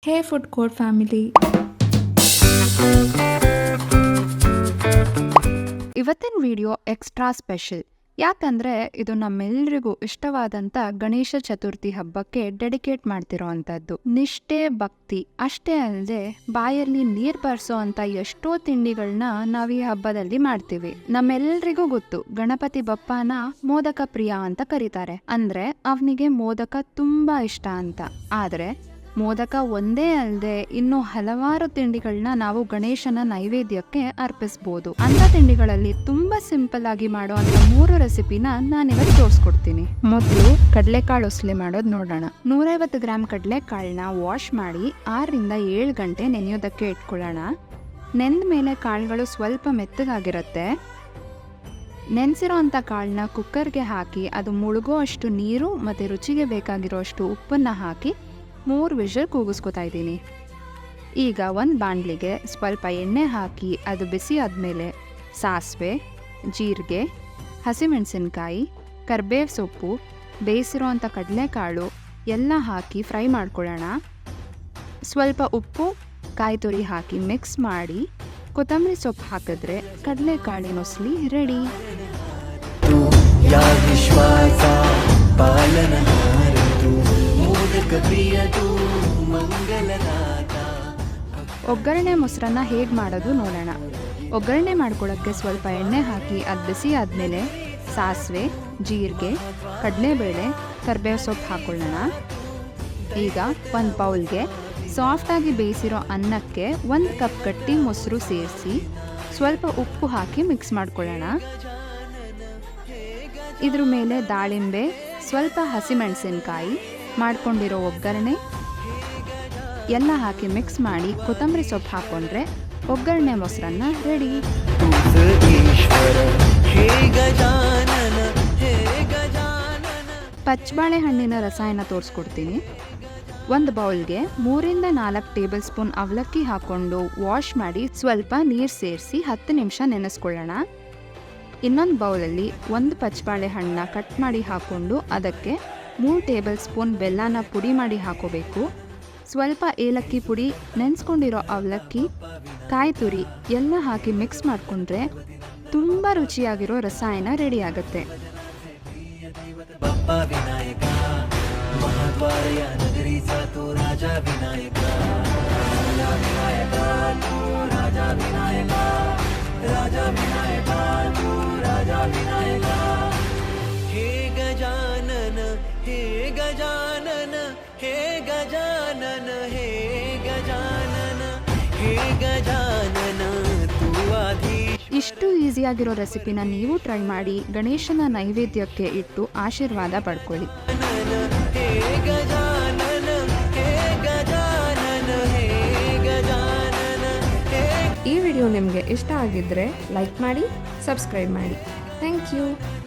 ಹೇ food court family, ಇವತ್ತಿನ video extra special. ಯಾಕಂದರೆ ಇದು ನಮ್ಮೆಲ್ಲರಿಗೂ ಇಷ್ಟವಾದಂಥ ಗಣೇಶ ಚತುರ್ಥಿ ಹಬ್ಬಕ್ಕೆ ಡೆಡಿಕೇಟ್ ಮಾಡ್ತಿರೋ ಅಂಥದ್ದು. ನಿಷ್ಠೆ, ಭಕ್ತಿ ಅಷ್ಟೇ ಅಲ್ಲದೆ ಬಾಯಲ್ಲಿ ನೀರು ಬರ್ಸೋ ಅಂಥ ಎಷ್ಟೋ ತಿಂಡಿಗಳನ್ನ ನಾವು ಈ ಹಬ್ಬದಲ್ಲಿ ಮಾಡ್ತೀವಿ. ನಮ್ಮೆಲ್ಲರಿಗೂ ಗೊತ್ತು, ಗಣಪತಿ ಬಪ್ಪನ ಮೋದಕ ಪ್ರಿಯ ಅಂತ ಕರೀತಾರೆ. ಅಂದರೆ ಅವನಿಗೆ ಮೋದಕ ತುಂಬ ಇಷ್ಟ ಅಂತ. ಆದರೆ ಮೋದಕ ಒಂದೇ ಅಲ್ಲದೆ ಇನ್ನೂ ಹಲವಾರು ತಿಂಡಿಗಳನ್ನ ನಾವು ಗಣೇಶನ ನೈವೇದ್ಯಕ್ಕೆ ಅರ್ಪಿಸ್ಬೋದು. ಅಂತ ತಿಂಡಿಗಳಲ್ಲಿ ತುಂಬಾ ಸಿಂಪಲ್ ಆಗಿ ಮಾಡೋ ಅಂತ 3 ರೆಸಿಪಿನ ನಾನಿವತ್ತು ತೋರಿಸ್ಕೊಡ್ತೀನಿ. ಮೊದಲು ಕಡಲೆಕಾಳು ಉಸ್ಲಿ ಮಾಡೋದು ನೋಡೋಣ. 150 ಗ್ರಾಮ್ ಕಡಲೆಕಾಳನ್ನ ವಾಶ್ ಮಾಡಿ 6 ರಿಂದ 7 ಗಂಟೆ ನೆನೆಯೋದಕ್ಕೆ ಇಟ್ಕೊಳ್ಳೋಣ. ನೆಂದ ಮೇಲೆ ಕಾಳುಗಳು ಸ್ವಲ್ಪ ಮೆತ್ತಗಾಗಿರುತ್ತೆ. ನೆನೆಸಿರೋ ಅಂಥ ಕಾಳನ್ನ ಕುಕ್ಕರ್ಗೆ ಹಾಕಿ ಅದು ಮುಳುಗೋ ಅಷ್ಟು ನೀರು ಮತ್ತು ರುಚಿಗೆ ಬೇಕಾಗಿರೋ ಅಷ್ಟು ಉಪ್ಪನ್ನು ಹಾಕಿ 3 ವಿಷಲ್ ಕೂಗಿಸ್ಕೊತಾ ಇದ್ದೀನಿ. ಈಗ ಒಂದು ಬಾಣಲಿಗೆ ಸ್ವಲ್ಪ ಎಣ್ಣೆ ಹಾಕಿ ಅದು ಬಿಸಿ ಆದಮೇಲೆ ಸಾಸಿವೆ, ಜೀರಿಗೆ, ಹಸಿಮೆಣಸಿನ್ಕಾಯಿ, ಕರಿಬೇವು ಸೊಪ್ಪು, ಬೇಯಿಸಿರೋ ಅಂಥ ಕಡಲೆಕಾಳು ಎಲ್ಲ ಹಾಕಿ ಫ್ರೈ ಮಾಡ್ಕೊಳ್ಳೋಣ. ಸ್ವಲ್ಪ ಉಪ್ಪು, ಕಾಯಿ ತುರಿ ಹಾಕಿ ಮಿಕ್ಸ್ ಮಾಡಿ ಕೊತ್ತಂಬರಿ ಸೊಪ್ಪು ಹಾಕಿದ್ರೆ ಕಡಲೆಕಾಳಿನ ಉಸ್ಲಿ ರೆಡಿ. ಒಗ್ಗರಣೆ ಮೊಸರನ್ನ ಹೇಗೆ ಮಾಡೋದು ನೋಡೋಣ. ಒಗ್ಗರಣೆ ಮಾಡ್ಕೊಳ್ಳೋಕ್ಕೆ ಸ್ವಲ್ಪ ಎಣ್ಣೆ ಹಾಕಿ ಅದು ಬಿಸಿ ಆದಮೇಲೆ ಸಾಸಿವೆ, ಜೀರಿಗೆ, ಕಡಲೆಬೇಳೆ, ಕರಿಬೇವು ಸೊಪ್ಪು ಹಾಕೊಳ್ಳೋಣ. ಈಗ ಒಂದು ಬೌಲ್ಗೆ ಸಾಫ್ಟಾಗಿ ಬೇಯಿಸಿರೋ ಅನ್ನಕ್ಕೆ 1 ಕಪ್ ಗಟ್ಟಿ ಮೊಸರು ಸೇರಿಸಿ ಸ್ವಲ್ಪ ಉಪ್ಪು ಹಾಕಿ ಮಿಕ್ಸ್ ಮಾಡ್ಕೊಳ್ಳೋಣ. ಇದ್ರ ಮೇಲೆ ದಾಳಿಂಬೆ, ಸ್ವಲ್ಪ ಹಸಿಮೆಣಸಿನ್ಕಾಯಿ, ಮಾಡ್ಕೊಂಡಿರೋ ಒಗ್ಗರಣೆ ಎಲ್ಲ ಹಾಕಿ ಮಿಕ್ಸ್ ಮಾಡಿ ಕೊತ್ತಂಬರಿ ಸೊಪ್ಪು ಹಾಕೊಂಡ್ರೆ ಒಗ್ಗರಣೆ ಮೊಸರನ್ನ ರೆಡಿ. ಪಚ್ಚಬಾಳೆಹಣ್ಣಿನ ರಸಾಯನ ತೋರಿಸ್ಕೊಡ್ತೀನಿ. ಒಂದು ಬೌಲ್ಗೆ 3 ರಿಂದ 4 ಟೇಬಲ್ ಸ್ಪೂನ್ ಅವಲಕ್ಕಿ ಹಾಕ್ಕೊಂಡು ವಾಶ್ ಮಾಡಿ ಸ್ವಲ್ಪ ನೀರು ಸೇರಿಸಿ 10 ನಿಮಿಷ ನೆನೆಸ್ಕೊಳ್ಳೋಣ. ಇನ್ನೊಂದು ಬೌಲಲ್ಲಿ 1 ಪಚ್ಚಬಾಳೆಹಣ್ಣನ್ನ ಕಟ್ ಮಾಡಿ ಹಾಕ್ಕೊಂಡು ಅದಕ್ಕೆ 3 ಟೇಬಲ್ ಸ್ಪೂನ್ ಬೆಲ್ಲನ ಪುಡಿ ಮಾಡಿ ಹಾಕೋಬೇಕು. ಸ್ವಲ್ಪ ಏಲಕ್ಕಿ ಪುಡಿ, ನೆನೆಸ್ಕೊಂಡಿರೋ ಅವಲಕ್ಕಿ, ಕಾಯಿ ತುರಿ ಎಲ್ಲ ಹಾಕಿ ಮಿಕ್ಸ್ ಮಾಡಿಕೊಂಡ್ರೆ ತುಂಬ ರುಚಿಯಾಗಿರೋ ರಸಾಯನ ರೆಡಿ ಆಗುತ್ತೆ. हे गजानन हे गजानन हे गजानन हे गजानन हे गजानन तू आधीश. ಇಷ್ಟು ಈಸಿಯಾಗಿರೋ ರೆಸಿಪಿನ ನೀವು ಟ್ರೈ ಮಾಡಿ ಗಣೇಶನ ನೈವೇದ್ಯಕ್ಕೆ ಇಟ್ಟು ಆಶೀರ್ವಾದ ಪಡ್ಕೊಳ್ಳಿ. हे गजानन हे गजानन हे गजानन हे. ಈ ವಿಡಿಯೋ ನಿಮಗೆ ಇಷ್ಟ ಆಗಿದ್ರೆ ಲೈಕ್ ಮಾಡಿ, ಸಬ್ಸ್ಕ್ರೈಬ್ ಮಾಡಿ. Thank you.